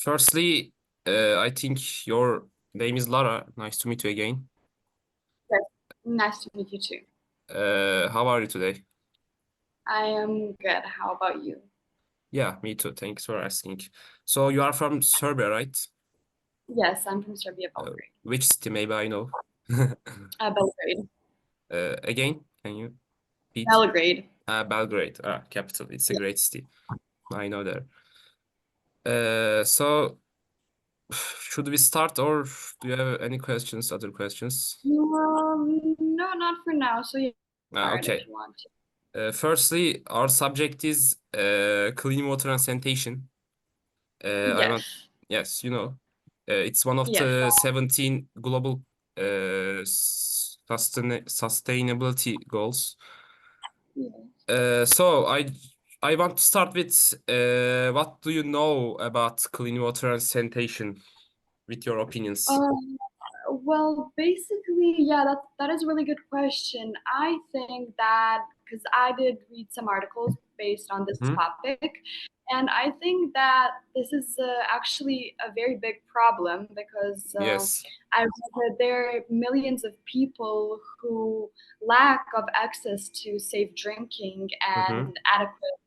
Firstly, I think your name is Lara. Nice to meet you again. Yes, nice to meet you too. How are you today? I am good. How about you? Yeah, me too. Thanks for asking. So you are from Serbia, right? Yes, I'm from Serbia, Belgrade. Which city? Maybe I know. Belgrade. Again, can you repeat? Belgrade. Belgrade, capital. It's a Yeah. great city. I know there. So should we start, or do you have any questions, other questions? No, not for now. So you start if Okay. you want to. Firstly, our subject is clean water and sanitation. I want, Yes. yes, it's one of Yes. the 17 global sustainability goals. So I want to start with what do you know about clean water and sanitation with your opinions? Well, basically, yeah, that is a really good question. I think that because I did read some articles based on this Hmm? topic, and I think that this is actually a very big problem because Yes. I read that there are millions of people who lack of access to safe drinking Mm-hmm. and adequate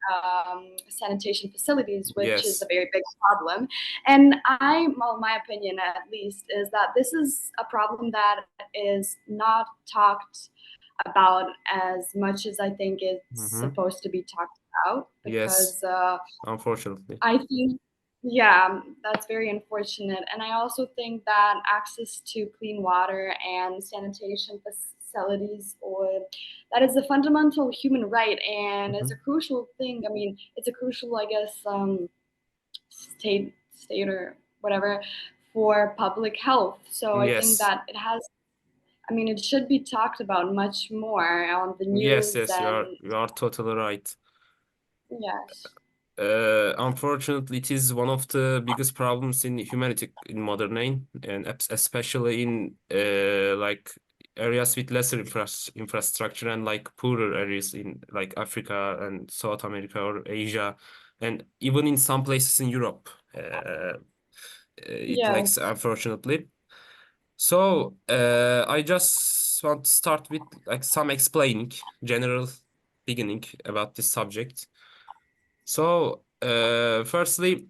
sanitation facilities, which is a Yes. very big problem. And well, my opinion at least, is that this is a problem that is not talked about as much as I think it's Mm-hmm. supposed to be talked about Yes. because Unfortunately. I think, yeah, that's very unfortunate. And I also think that access to clean water and sanitation facilities, or that is a fundamental human right and is Mm-hmm. a crucial thing. I mean, it's a crucial, I guess, state or whatever for public health. So I think Yes. that it has. I mean, it should be talked about much more on the Yes, news yes, you and are you are totally right. yes. Unfortunately, it is one of the biggest problems in humanity in modern age, and especially in like areas with lesser infrastructure and like poorer areas in like Africa and South America or Asia, and even in some places in Europe. It lacks, Yes. unfortunately. So, I just want to start with like some explaining, general beginning about this subject. So, firstly,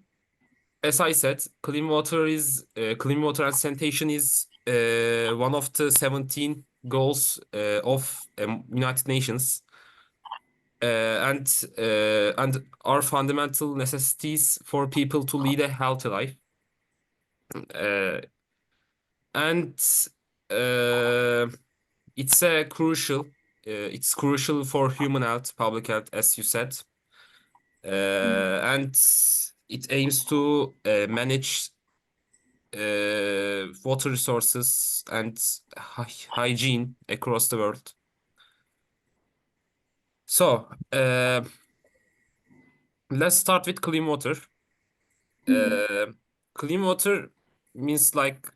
as I said, clean water and sanitation is one of the 17 goals of United Nations, and are fundamental necessities for people to lead a healthy life. Uh, and uh, it's a crucial, it's crucial for human health, public health, as you said. And it aims to manage water resources and hygiene across the world. So, let's start with clean water. Mhm. Uh, Clean water means like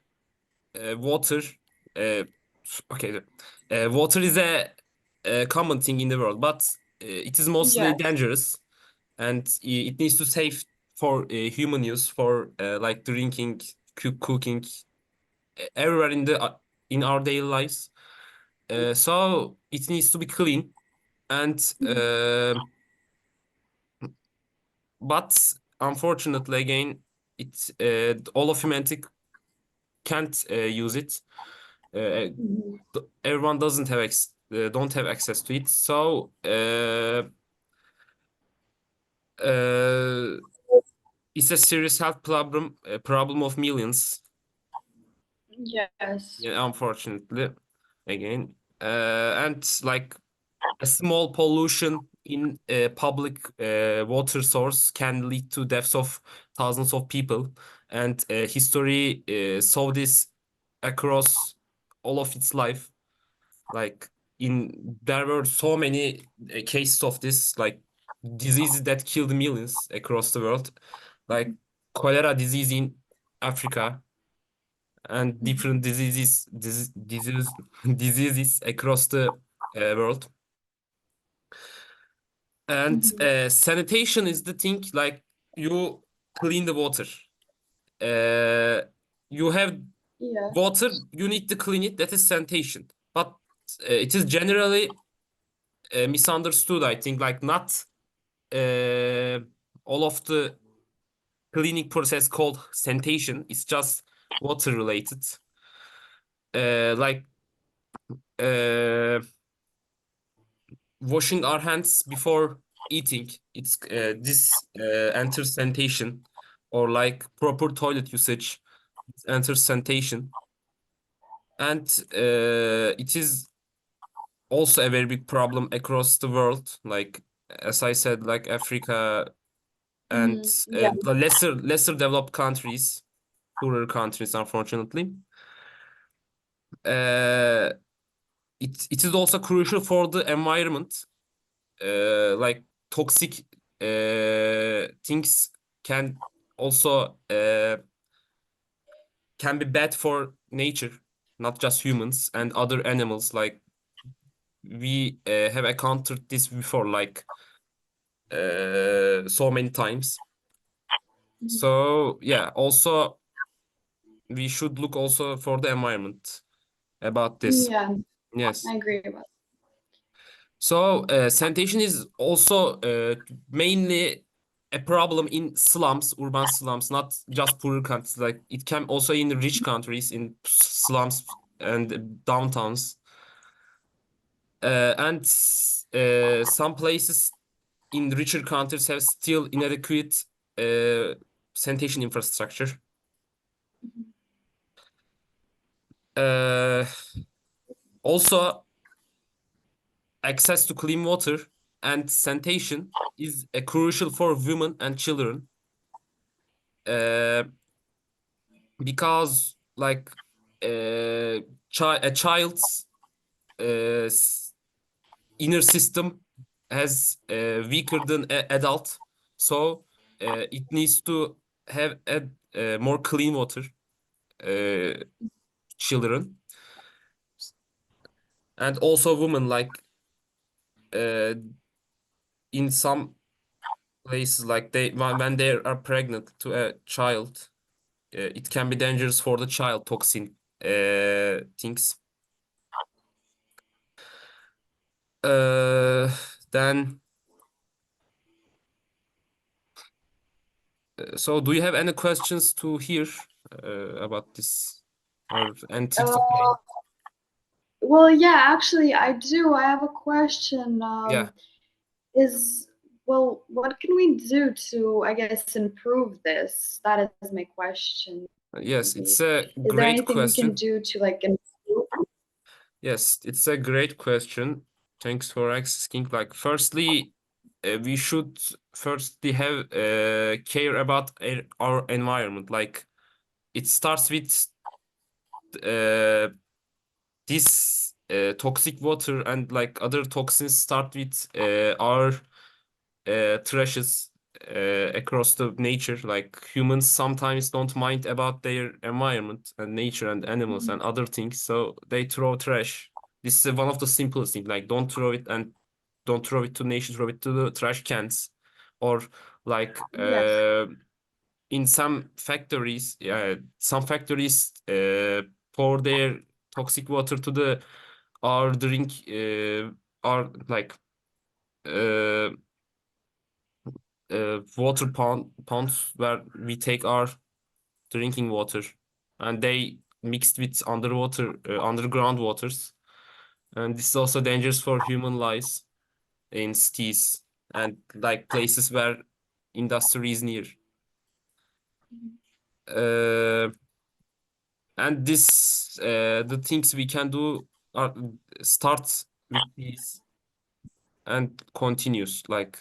water. Uh, okay, water is a common thing in the world, but it is mostly Yes. dangerous, and it needs to save for human use for like drinking, cooking, everywhere in our daily lives. So it needs to be clean, and Mhm. but unfortunately, again, it all of humanity can't use it. Mhm. Everyone doesn't have don't have access to it. So uh, it's a serious health problem of millions. Yes. Yeah, unfortunately, again, and like a small pollution in a public water source can lead to deaths of thousands of people, and history saw this across all of its life. Like there were so many cases of this, like diseases that killed millions across the world, like cholera disease in Africa, and Mhm. different diseases across the world. And Mhm. sanitation is the thing, like you clean the water. you have Yeah. water, you need to clean it, that is sanitation. But it is generally misunderstood, I think, like not all of the cleaning process called sanitation. It's just water related. Like washing our hands before eating. It's this enters sanitation, or like proper toilet usage enters sanitation, and it is also a very big problem across the world. Like as I said, like Africa and Yeah. the lesser developed countries, poorer countries, unfortunately. Uh, it is also crucial for the environment. Like toxic things can also can be bad for nature, not just humans and other animals. Like we have encountered this before, like so many times. So yeah, also we should look also for the environment about this. Yeah, Yes. I agree with. So sanitation is also mainly a problem in slums, urban slums, not just poorer countries. Like it can also in rich countries, in slums and downtowns. And some places in richer countries have still inadequate sanitation infrastructure. Uh, Also, access to clean water and sanitation is crucial for women and children, uh, because like a child's inner system has weaker than adult, so it needs to have a more clean water, uh, children, and also women, like uh, in some places, like they when they are pregnant to a child, it can be dangerous for the child, toxin things. Then so do you have any questions to hear about this, or any tips? Uh, well, yeah, actually, I do. I have a question. Yeah, Is well, what can we do to, I guess, improve this? That is my question. yes, Maybe. it's a Is there great anything we can question. do to like improve? Yes, it's a great question. Thanks for asking. Like, firstly, we should firstly have care about our environment. Like, it starts with uh, this toxic water, and like other toxins start with our trashes across the nature. Like humans sometimes don't mind about their environment and nature and animals and other things, so they throw trash. This is one of the simplest things. Like don't throw it to nature, throw it to the trash cans, or like Yes. in some factories pour their toxic water to the our drink our like uh, water ponds where we take our drinking water, and they mixed with underground waters, and this is also dangerous for human lives in cities and like places where industry is near. Uh, and this the things we can do are start with these and continues. Like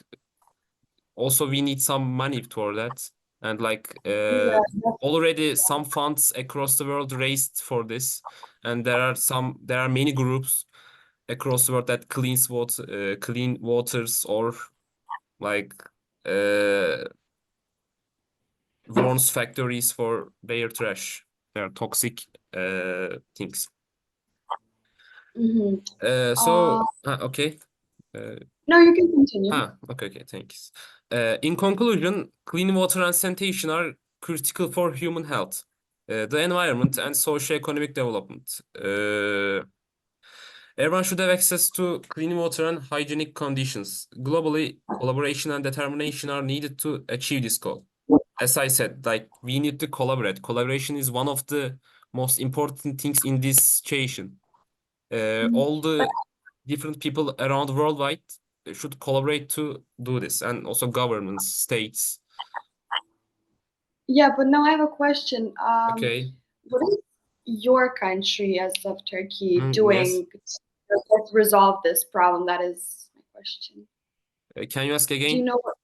also we need some money for that, and like Yeah. already some funds across the world raised for this, and there are many groups across the world that clean waters, or like uh warns factories for their trash, their toxic things. Mm-hmm. So okay. Uh, No, you can continue. okay, thanks. In conclusion, clean water and sanitation are critical for human health, the environment, and socio-economic development. Everyone should have access to clean water and hygienic conditions. Globally, collaboration and determination are needed to achieve this goal. As I said, like we need to collaborate. Collaboration is one of the most important things in this situation. All the different people around worldwide should collaborate to do this, and also governments, states. Yeah, but now I have a question. Okay. What is your country, as of Turkey, Yes. doing to resolve this problem? That is my question. Can you ask Do you again? know what,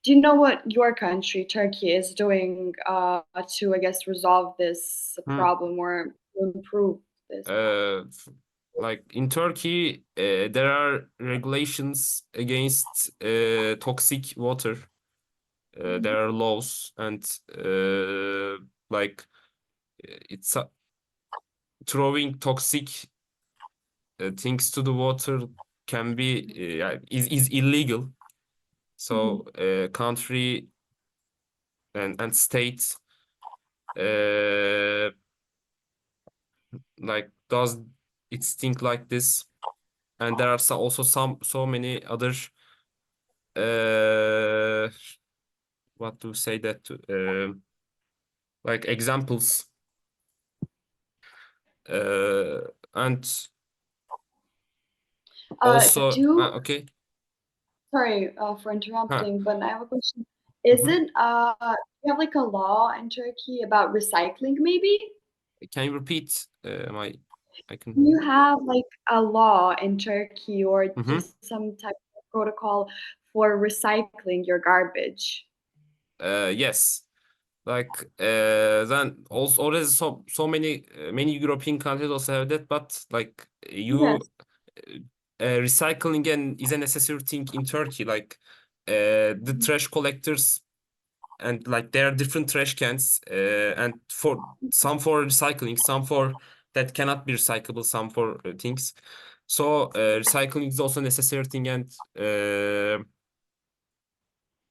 do you know what your country, Turkey, is doing to, I guess, resolve this problem or improve this problem? Like in Turkey, there are regulations against toxic water. There are laws, and like it's throwing toxic things to the water can be is illegal. So country and state like does its thing like this, and there are also so many other what to say that like examples, and also okay. Sorry for interrupting, but I have a question. Is it you have like a law in Turkey about recycling, maybe? Can you repeat? I Do can. you have like a law in Turkey or Mhm. just some type of protocol for recycling your garbage? Yes. Like then also already so many European countries also have that, but like you Yes. recycling is a necessary thing in Turkey. Like the trash collectors, and like there are different trash cans, and for some for recycling, some for that cannot be recyclable, some for things. So recycling is also a necessary thing, and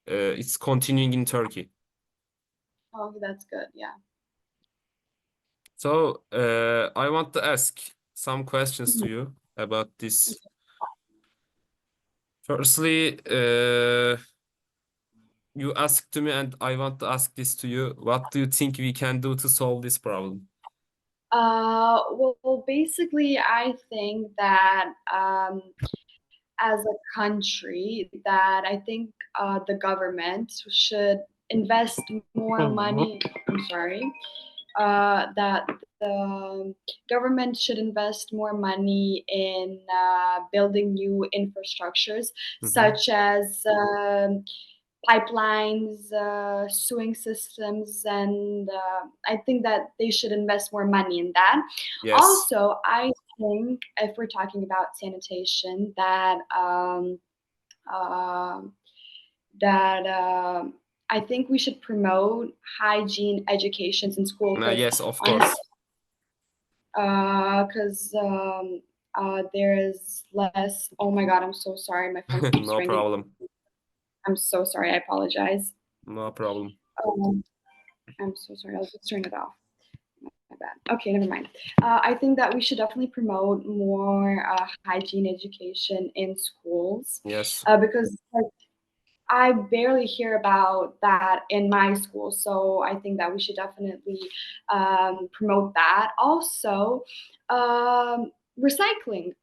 it's continuing in Turkey. Oh, that's good. Yeah. So I want to ask some questions to you about this. Firstly, you asked to me, and I want to ask this to you. What do you think we can do to solve this problem? Well, basically, I think that as a country, that I think the government should invest more money. I'm sorry. That the government should invest more money in building new infrastructures, such as pipelines, sewing systems, and I think that they should invest more money in that. Yes. Also, I think if we're talking about sanitation, that uh, I think we should promote hygiene educations in school because Yes, of course. because there is less. Oh my God, I'm so sorry. My phone keeps No ringing. problem. I'm so sorry. I apologize. No problem. I'm so sorry. I'll just turn it off. My bad. Okay, never mind. I think that we should definitely promote more hygiene education in schools. Yes. Because like, I barely hear about that in my school, so I think that we should definitely promote that. Also, recycling.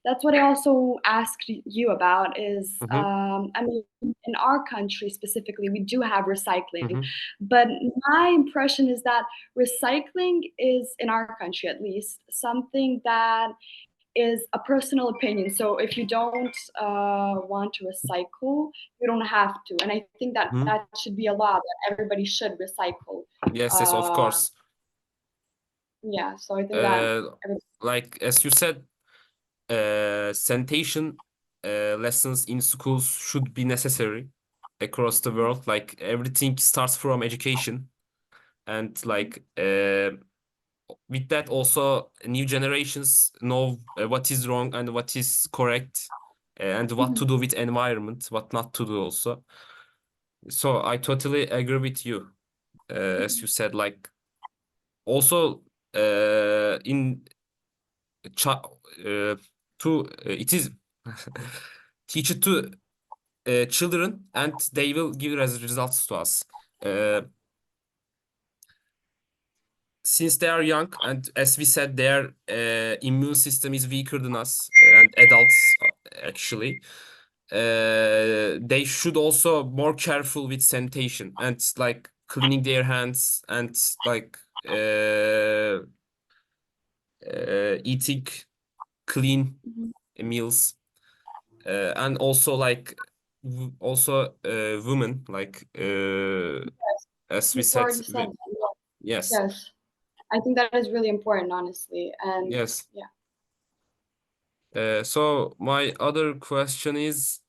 That's what I also asked you about. Is I mean, in our country specifically, we do have recycling, but my impression is that recycling is, in our country at least, something that is a personal opinion. So if you don't want to recycle, you don't have to. And I think that that should be a law that everybody should recycle. Yes, yes, of course. Yeah, so I think that like as you said, sanitation lessons in schools should be necessary across the world. Like everything starts from education, and like with that also new generations know what is wrong and what is correct, and what to do with environment, what not to do also. So I totally agree with you. as you said, like also in it is teach it to children and they will give as results to us. Since they are young and as we said their immune system is weaker than us and adults actually they should also more careful with sanitation and like cleaning their hands and like eating clean Mhm. meals and also like also women like as we You said already said that. yes Yes, I think that is really important, honestly. And yes yeah. so my other question is,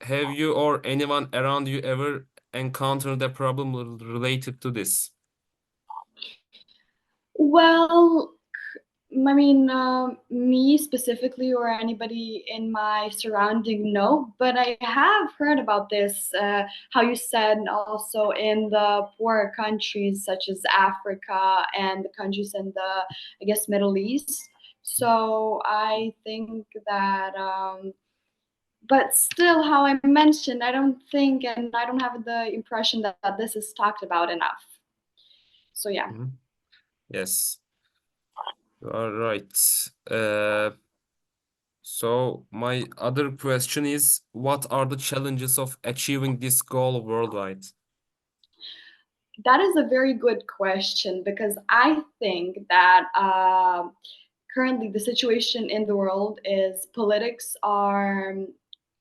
have you or anyone around you ever encountered a problem related to this? Well, I mean, me specifically or anybody in my surrounding, no, but I have heard about this, how you said also in the poorer countries such as Africa and the countries in the, I guess, Middle East. So I think that, but still, how I mentioned, I don't think and I don't have the impression that this is talked about enough. So yeah. Mhm. Yes, you are right. So my other question is, what are the challenges of achieving this goal worldwide? That is a very good question because I think that currently the situation in the world is politics are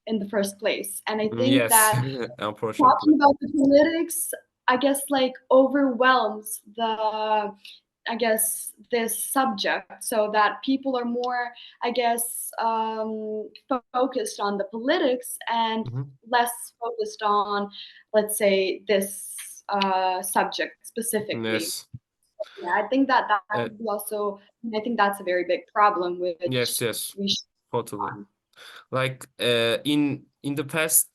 in the first place. And I think Yes, that unfortunately. talking about the politics, I guess, like overwhelms the, I guess, this subject so that people are more, I guess, focused on the politics and Mhm. less focused on, let's say, this subject specifically. Yes. Yeah, I think that Uh, could be also, I think that's a very big problem yes, which yes, we should totally. work on. Like in the past,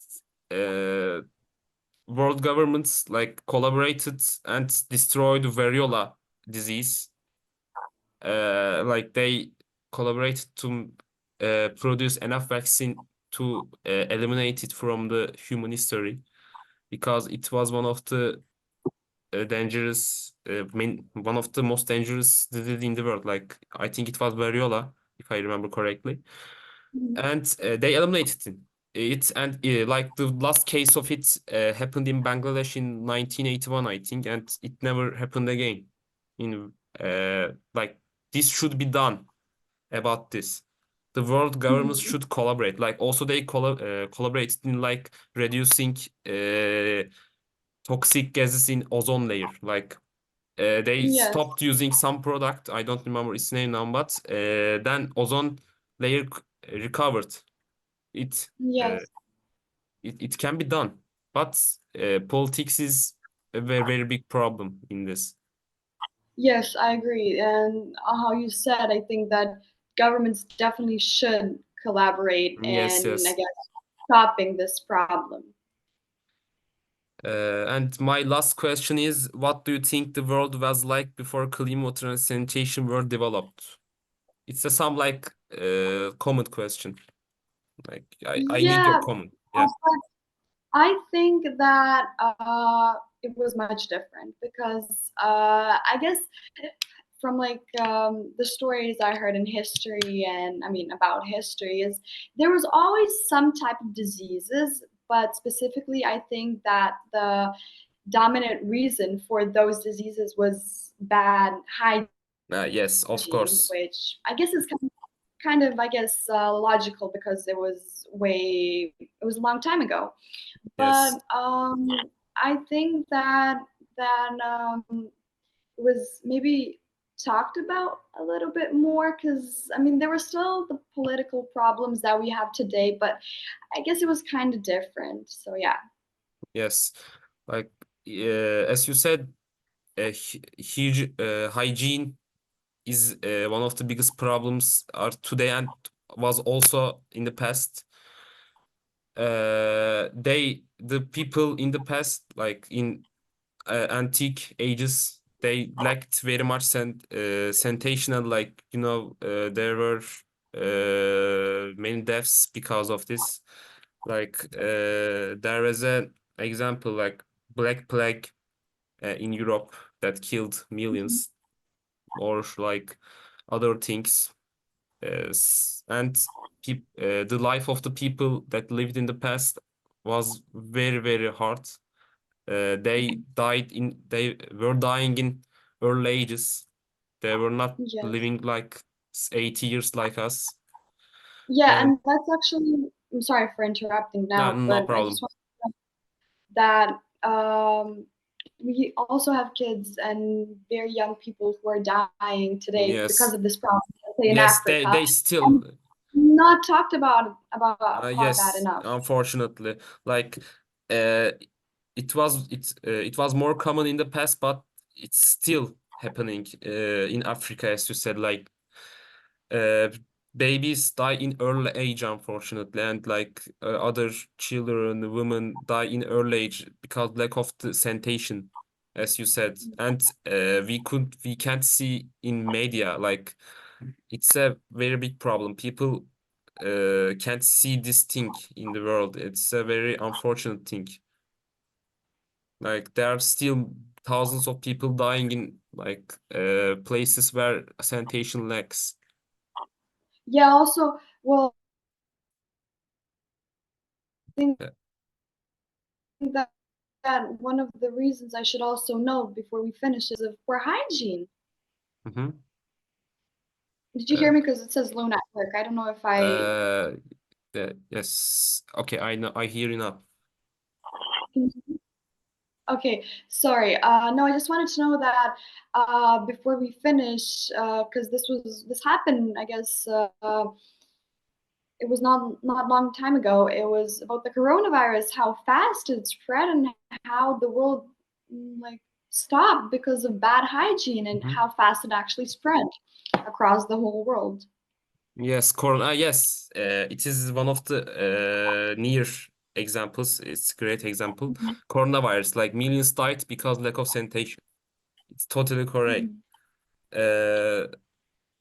uh, world governments like collaborated and destroyed variola disease. Like they collaborated to produce enough vaccine to eliminate it from the human history because it was one of the one of the most dangerous disease in the world. Like I think it was variola, if I remember correctly, Mhm. and they eliminated it. And like the last case of it happened in Bangladesh in 1981, I think, and it never happened again. In like this should be done about this. The world governments Mhm. should collaborate. Like also they collaborated in like reducing toxic gases in ozone layer. Like they Yes, stopped using some product. I don't remember its name now, but then ozone layer recovered. It, uh, yes. it can be done, but politics is a very very big problem in this. Yes, I agree. And how you said, I think that governments definitely should collaborate Yes, in, I yes. guess, stopping this problem. And my last question is, what do you think the world was like before clean water and sanitation were developed? It's a some like comment question. Like I need your Yeah, comment. Yeah. I think that it was much different because I guess from like the stories I heard in history and I mean about history is there was always some type of diseases, but specifically I think that the dominant reason for those diseases was bad Yes, of hygiene, course. which I guess is kind of I guess logical because it was a long time ago. But Yes. I think that it was maybe talked about a little bit more because I mean there were still the political problems that we have today, but I guess it was kind of different. So yeah. Yes. Like as you said, huge hygiene is one of the biggest problems are today and was also in the past. The people in the past, like in antique ages, they lacked very much sanitation, and like there were many deaths because of this. Like there was an example like Black Plague in Europe that killed millions, or like other things. And the life of the people that lived in the past was very, very hard. They were dying in early ages. They were not Yes. living like 80 years like us. Yeah, And and that's actually, I'm sorry for interrupting no, now, no but I just problem. want to know that we also have kids and very young people who are dying today because Yes. of this problem, say in Yes, they Africa, they still and not talked about that yes, enough. unfortunately, like uh, it was more common in the past, but it's still happening in Africa, as you said. Like uh, babies die in early age, unfortunately, and like other children, women die in early age because lack of the sanitation, as you said. And we can't see in media, like it's a very big problem. People can't see this thing in the world. It's a very unfortunate thing. Like there are still thousands of people dying in like places where sanitation lacks. Yeah, also, well, I think Uh, that, that one of the reasons I should also know before we finish is of poor hygiene. mhm. Did you Uh, hear me? Because it says low network. I don't know if I. uh, yes. Okay, I know. I hear you now. Okay, sorry. No, I just wanted to know that before we finish, because this happened, I guess it was not long time ago. It was about the coronavirus, how fast it spread, and how the world like stopped because of bad hygiene, and Mhm. how fast it actually spread across the whole world. Yes, corona. Yes, it is one of the near examples. It's a great example. Mhm, Coronavirus, like millions died because lack of sanitation. It's totally correct. mhm. Uh,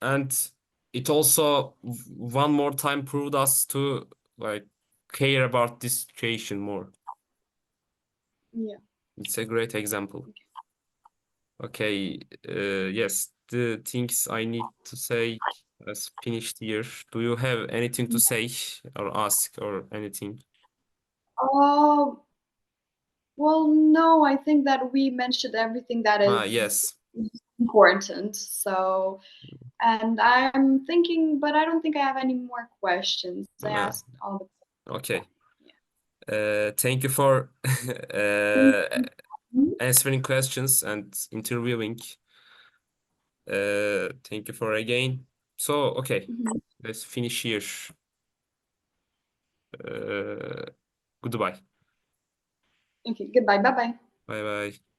and it also one more time proved us to like care about this situation more. Yeah. It's a great example. Okay, yes, the things I need to say has finished here. Do you have anything to say or ask or anything? Oh, well, no, I think that we mentioned everything that Ah, is yes. important. So, and I'm thinking, but I don't think I have any more questions. I Ah, asked all the. okay. Yeah. Thank you for Mhm. answering questions and interviewing. Thank you for again. So, okay, Mhm. let's finish here. Uh, Goodbye. Okay, goodbye. Bye bye. Bye bye.